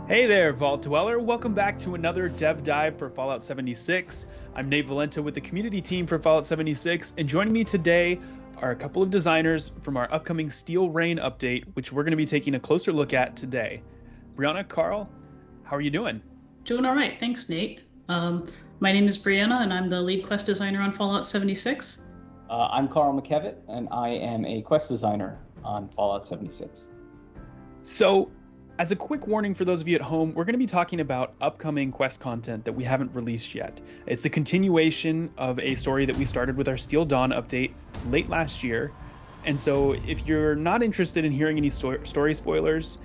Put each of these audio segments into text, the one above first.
Hey there, Vault Dweller. Welcome back to another dev dive for Fallout 76. I'm Nate Valenta with the community team for Fallout 76, and joining me today are a couple of designers from our upcoming Steel Rain update, which we're going to be taking a closer look at today. Brianna, Carl, how are you doing? Doing all right, thanks, Nate. My name is Brianna, and I'm the lead quest designer on Fallout 76. I'm Carl McKEVITT, and I am a quest designer on Fallout 76. So, as a quick warning for those of you at home, we're going to be talking about upcoming quest content that we haven't released yet. It's the continuation of a story that we started with our Steel Dawn update late last year. And so if you're not interested in hearing any story spoilers,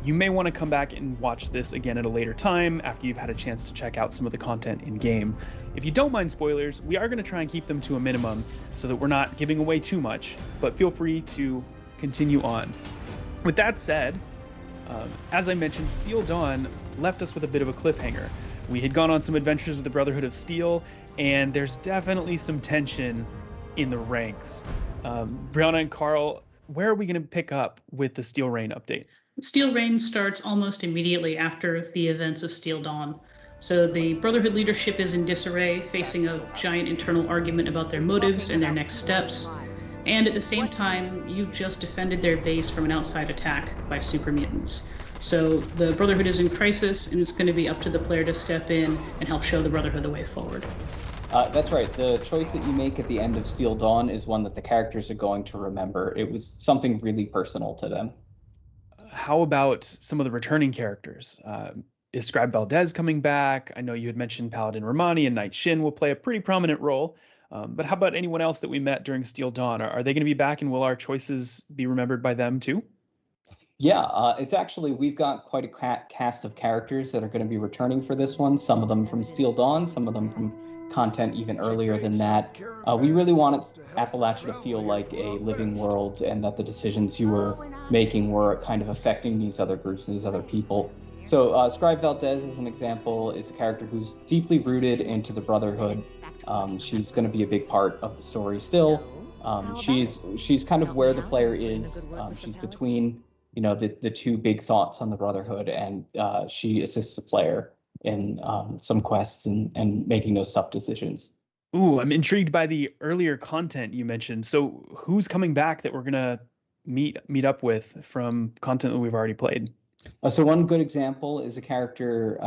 you may want to come back and watch this again at a later time after you've had a chance to check out some of the content in game. If you don't mind spoilers, we are going to try and keep them to a minimum so that we're not giving away too much, but feel free to continue on. With that said, as I mentioned, Steel Dawn left us with a bit of a cliffhanger. We had gone on some adventures with the Brotherhood of Steel, and there's definitely some tension in the ranks. Brianna and Carl, where are we going to pick up with the Steel Rain update? Steel Rain starts almost immediately after the events of Steel Dawn. So the Brotherhood leadership is in disarray, facing a giant internal argument about their motives and their next steps. And at the same time, you just defended their base from an outside attack by super mutants. So the Brotherhood is in crisis, and it's going to be up to the player to step in and help show the Brotherhood the way forward. That's right. The choice that you make at the end of Steel Dawn is one that the characters are going to remember. It was something really personal to them. How about some of the returning characters? Is Scribe Valdez coming back? I know you had mentioned Paladin Romani and Knight Shin will play a pretty prominent role. But how about anyone else that we met during Steel Dawn? Are they going to be back, and will our choices be remembered by them too? Yeah, it's actually, we've got quite a cast of characters that are going to be returning for this one. Some of them from Steel Dawn, some of them from content even earlier than that. We really wanted Appalachia to feel like a living world, and that the decisions you were making were kind of affecting these other groups and these other people. So Scribe Valdez, as an example, is a character who's deeply rooted into the Brotherhood. She's going to be a big part of the story still. She's kind of where the player is. She's between, the two big thoughts on the Brotherhood, and she assists the player in some quests and making those tough decisions. Ooh, I'm intrigued by the earlier content you mentioned. So who's coming back that we're going to meet up with from content that we've already played? So one good example is a character,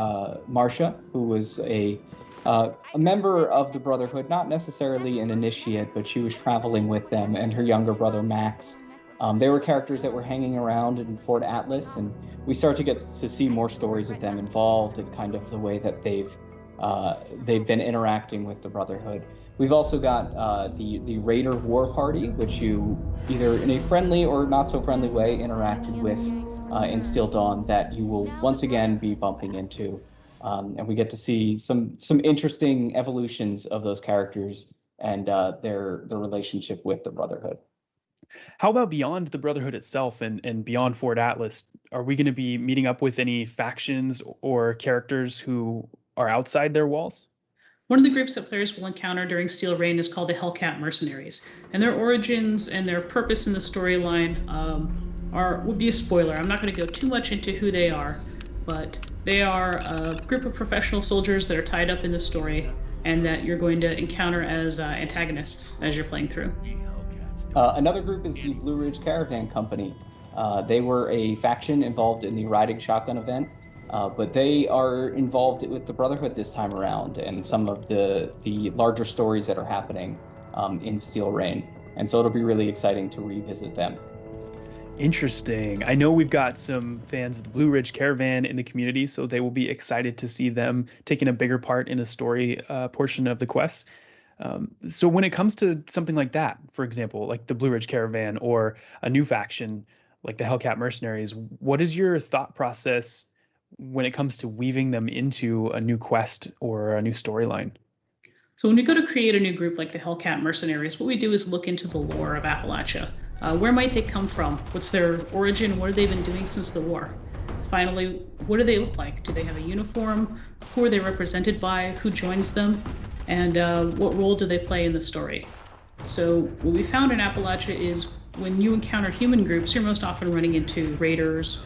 Marcia, who was a member of the Brotherhood, not necessarily an initiate, but she was traveling with them, and her younger brother, Max. They were characters that were hanging around in Fort Atlas, and we start to get to see more stories with them involved and kind of the way that they've been interacting with the Brotherhood. We've also got the Raider War Party, which you either in a friendly or not so friendly way interacted with in Steel Dawn, that you will once again be bumping into. And we get to see some interesting evolutions of those characters and their relationship with the Brotherhood. How about beyond the Brotherhood itself and beyond Fort Atlas? Are we going to be meeting up with any factions or characters who are outside their walls? One of the groups that players will encounter during Steel Rain is called the Hellcat Mercenaries, and their origins and their purpose in the storyline would be a spoiler. I'm not going to go too much into who they are, but they are a group of professional soldiers that are tied up in the story and that you're going to encounter as antagonists as you're playing through. Another group is the Blue Ridge Caravan Company. They were a faction involved in the Riding Shotgun event. But they are involved with the Brotherhood this time around, and some of the larger stories that are happening in Steel Rain. And so it'll be really exciting to revisit them. Interesting. I know we've got some fans of the Blue Ridge Caravan in the community, so they will be excited to see them taking a bigger part in a story portion of the quest. So when it comes to something like that, for example, like the Blue Ridge Caravan or a new faction like the Hellcat Mercenaries, what is your thought process when it comes to weaving them into a new quest or a new storyline? So when we go to create a new group like the Hellcat Mercenaries, what we do is look into the lore of Appalachia. Where might they come from? What's their origin? What have they been doing since the war? Finally, what do they look like? Do they have a uniform? Who are they represented by? Who joins them? And what role do they play in the story? So what we found in Appalachia is when you encounter human groups, you're most often running into raiders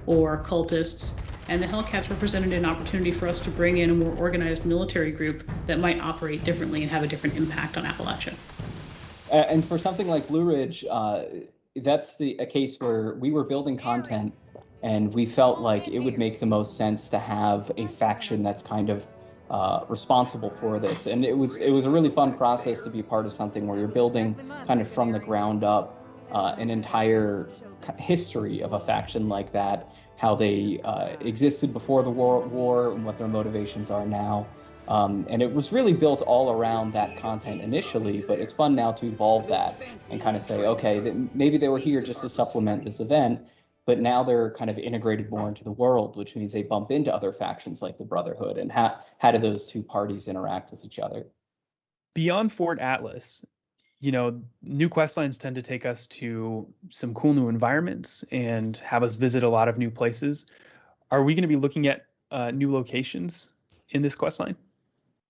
or cultists. and the Hellcats represented an opportunity for us to bring in a more organized military group that might operate differently and have a different impact on Appalachia. And for something like Blue Ridge, that's a case where we were building content and we felt like it would make the most sense to have a faction that's kind of responsible for this. And it was a really fun process to be part of something where you're building kind of from the ground up an entire history of a faction like that, how they existed before the war and what their motivations are now. And it was really built all around that content initially, but it's fun now to evolve that and kind of say, okay, maybe they were here just to supplement this event, but now they're kind of integrated more into the world, which means they bump into other factions like the Brotherhood, and how do those two parties interact with each other? Beyond Fort Atlas, new quest lines tend to take us to some cool new environments and have us visit a lot of new places. Are we going to be looking at new locations in this quest line?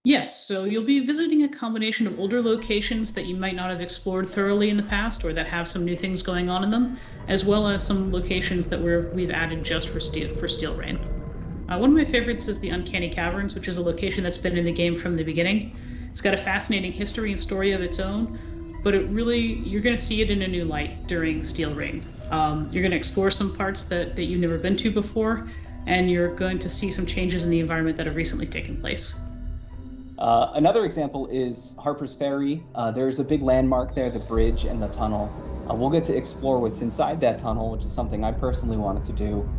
Yes, so you'll be visiting a combination of older locations that you might not have explored thoroughly in the past or that have some new things going on in them, as well as some locations that we've added just for Steel Rain. One of my favorites is the Uncanny Caverns, which is a location that's been in the game from the beginning. It's got a fascinating history and story of its own, but you're going to see it in a new light during Steel Rain. You're going to explore some parts that you've never been to before, and you're going to see some changes in the environment that have recently taken place. Another example is Harper's Ferry. There's a big landmark there, the bridge and the tunnel. We'll get to explore what's inside that tunnel, which is something I personally wanted to do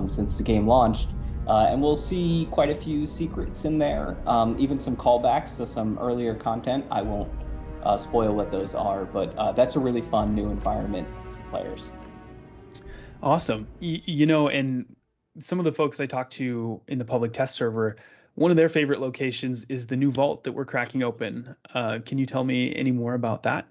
since the game launched. And we'll see quite a few secrets in there, even some callbacks to some earlier content. I won't spoil what those are, but that's a really fun new environment for players. Awesome. And some of the folks I talked to in the public test server, one of their favorite locations is the new vault that we're cracking open. Can you tell me any more about that?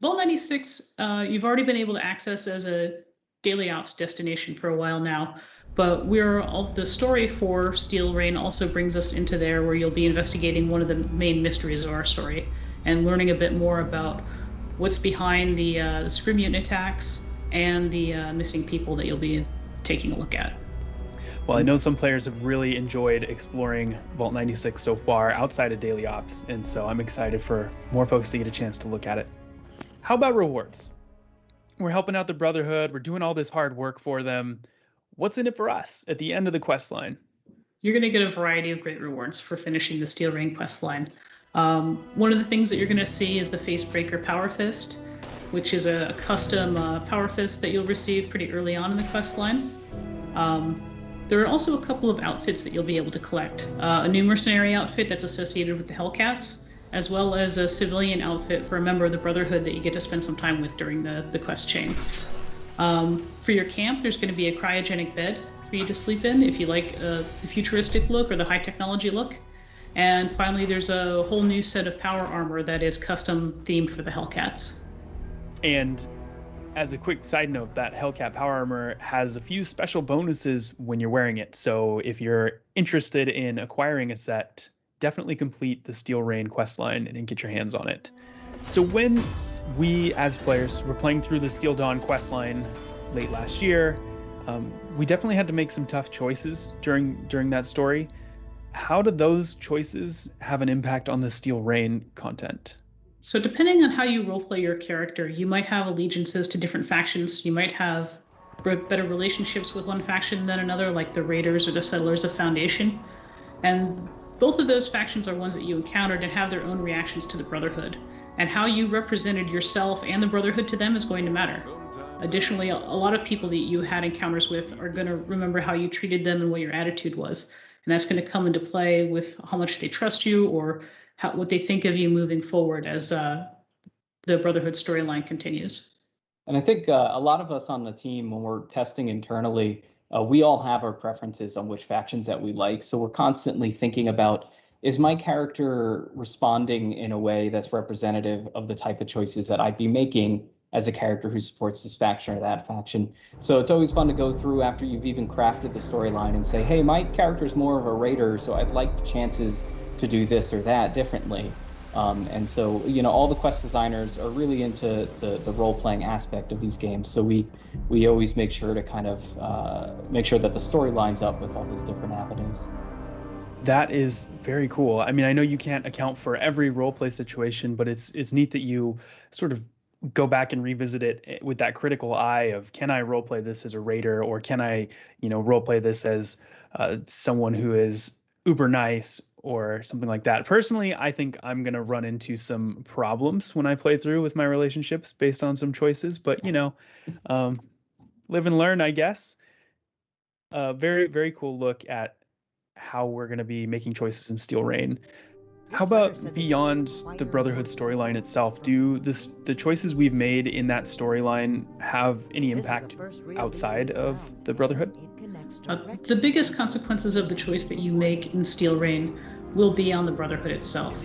Vault 96, you've already been able to access as a daily ops destination for a while now, but the story for Steel Rain also brings us into there, where you'll be investigating one of the main mysteries of our story and learning a bit more about what's behind the Screw Mutant attacks and the missing people that you'll be taking a look at. Well, I know some players have really enjoyed exploring Vault 96 so far outside of daily ops, and so I'm excited for more folks to get a chance to look at it. How about rewards? We're helping out the Brotherhood. We're doing all this hard work for them. What's in it for us at the end of the quest line? You're going to get a variety of great rewards for finishing the Steel Rain quest line. One of the things that you're going to see is the Facebreaker Power Fist, which is a custom Power Fist that you'll receive pretty early on in the quest line. There are also a couple of outfits that you'll be able to collect. A new mercenary outfit that's associated with the Hellcats, as well as a civilian outfit for a member of the Brotherhood that you get to spend some time with during the quest chain. For your camp, there's going to be a cryogenic bed for you to sleep in if you like the futuristic look or the high technology look. And finally, there's a whole new set of power armor that is custom themed for the Hellcats. And as a quick side note, that Hellcat power armor has a few special bonuses when you're wearing it. So if you're interested in acquiring a set, definitely complete the Steel Rain questline and get your hands on it. So when we as players were playing through the Steel Dawn questline late last year, we definitely had to make some tough choices during that story. How did those choices have an impact on the Steel Rain content? So depending on how you roleplay your character, you might have allegiances to different factions. You might have better relationships with one faction than another, like the Raiders or the Settlers of Foundation. And both of those factions are ones that you encountered and have their own reactions to the Brotherhood. And how you represented yourself and the Brotherhood to them is going to matter. Additionally, a lot of people that you had encounters with are going to remember how you treated them and what your attitude was. And that's going to come into play with how much they trust you or what they think of you moving forward as the Brotherhood storyline continues. And I think a lot of us on the team, when we're testing internally, we all have our preferences on which factions that we like. So we're constantly thinking about, is my character responding in a way that's representative of the type of choices that I'd be making as a character who supports this faction or that faction? So it's always fun to go through after you've even crafted the storyline and say, hey, my character's more of a raider, so I'd like chances to do this or that differently. And so, all the quest designers are really into the role-playing aspect of these games. So we always make sure to kind of make sure that the story lines up with all these different avenues. That is very cool. I mean, I know you can't account for every roleplay situation, but it's neat that you sort of go back and revisit it with that critical eye of, can I roleplay this as a raider, or can I, roleplay this as someone who is uber nice or something like that. Personally, I think I'm going to run into some problems when I play through with my relationships based on some choices, but live and learn, I guess. Very, very cool look at how we're going to be making choices in Steel Rain. How about beyond the Brotherhood storyline itself? Do the choices we've made in that storyline have any impact outside of the Brotherhood? The biggest consequences of the choice that you make in Steel Rain will be on the Brotherhood itself,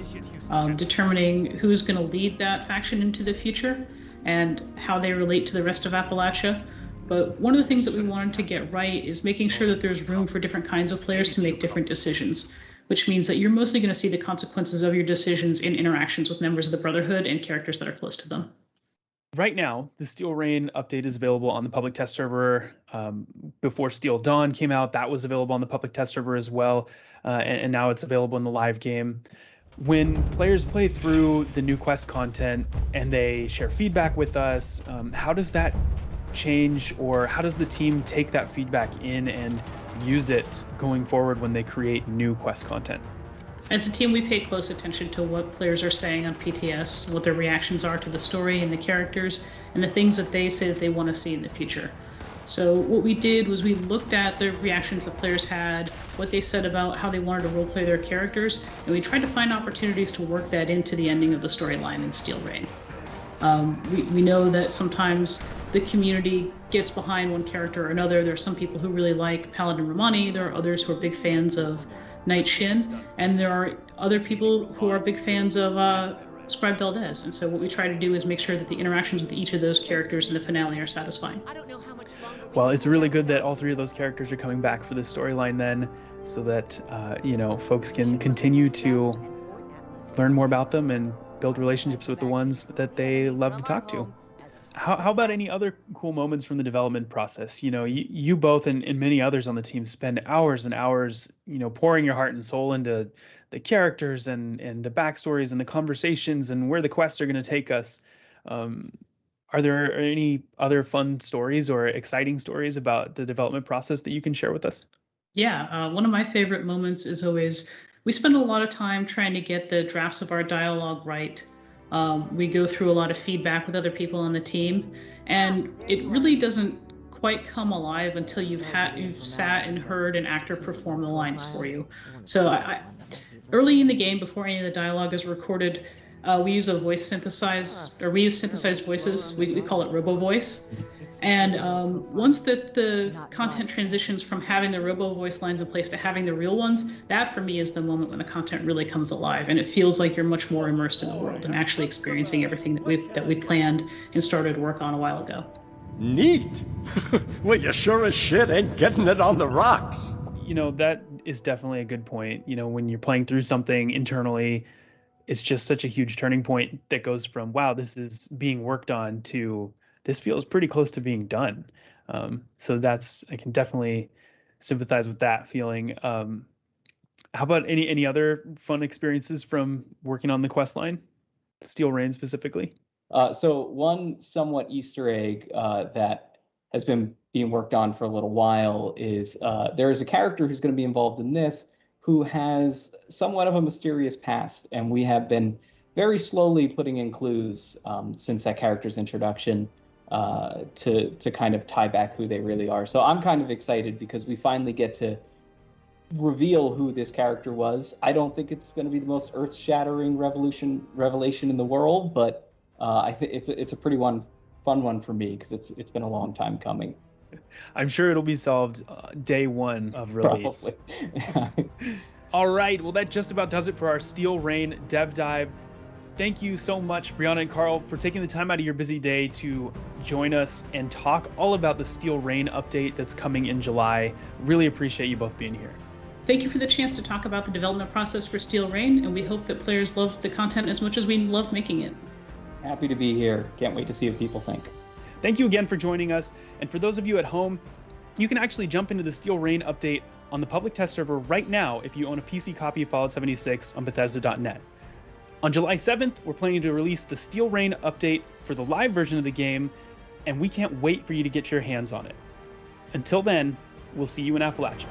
determining who's going to lead that faction into the future and how they relate to the rest of Appalachia. But one of the things that we wanted to get right is making sure that there's room for different kinds of players to make different decisions, which means that you're mostly going to see the consequences of your decisions in interactions with members of the Brotherhood and characters that are close to them. Right now, the Steel Rain update is available on the public test server. Before Steel Dawn came out, that was available on the public test server as well, and now it's available in the live game. When players play through the new quest content and they share feedback with us, how does that change, or how does the team take that feedback in and use it going forward when they create new quest content? As a team, we pay close attention to what players are saying on PTS, what their reactions are to the story and the characters, and the things that they say that they want to see in the future. So what we did was we looked at the reactions that players had, what they said about how they wanted to roleplay their characters, and we tried to find opportunities to work that into the ending of the storyline in Steel Rain. We know that sometimes the community gets behind one character or another. There are some people who really like Paladin Romani. There are others who are big fans of Knight Shin, and there are other people who are big fans of Scribe Valdez. And so what we try to do is make sure that the interactions with each of those characters in the finale are satisfying. Well, it's really good that all three of those characters are coming back for this storyline then, so that folks can continue to learn more about them and build relationships with the ones that they love to talk to. How about any other cool moments from the development process? You both and many others on the team spend hours and hours, pouring your heart and soul into the characters and the backstories and the conversations and where the quests are going to take us. Are there any other fun stories or exciting stories about the development process that you can share with us? Yeah, one of my favorite moments is always, we spend a lot of time trying to get the drafts of our dialogue right. We go through a lot of feedback with other people on the team, and it really doesn't quite come alive until you've sat and heard an actor perform the lines for you. So early in the game, before any of the dialogue is recorded, we use we use synthesized voices. We call it Robo Voice. And once the content transitions from having the Robo Voice lines in place to having the real ones, that for me is the moment when the content really comes alive, and it feels like you're much more immersed in the world and actually experiencing everything that we planned and started work on a while ago. Neat. Well, you sure as shit ain't getting it on the rocks. That is definitely a good point. When you're playing through something internally, it's just such a huge turning point that goes from, wow, this is being worked on, to this feels pretty close to being done. So I can definitely sympathize with that feeling. How about any other fun experiences from working on the quest line, Steel Rain specifically? So one somewhat Easter egg that has been being worked on for a little while is there is a character who's going to be involved in this who has somewhat of a mysterious past, and we have been very slowly putting in clues since that character's introduction to kind of tie back who they really are. So I'm kind of excited because we finally get to reveal who this character was. I don't think it's going to be the most earth-shattering revelation in the world, but I think it's a pretty fun one for me because it's been a long time coming. I'm sure it'll be solved day one of release. Probably. All right, well, that just about does it for our Steel Rain dev dive. Thank you so much, Brianna and Carl, for taking the time out of your busy day to join us and talk all about the Steel Rain update that's coming in July. Really appreciate you both being here. Thank you for the chance to talk about the development process for Steel Reign, and we hope that players love the content as much as we love making it. Happy to be here. Can't wait to see what people think. Thank you again for joining us. And for those of you at home, you can actually jump into the Steel Reign update on the public test server right now if you own a PC copy of Fallout 76 on Bethesda.net. On July 7th, we're planning to release the Steel Reign update for the live version of the game, and we can't wait for you to get your hands on it. Until then, we'll see you in Appalachia.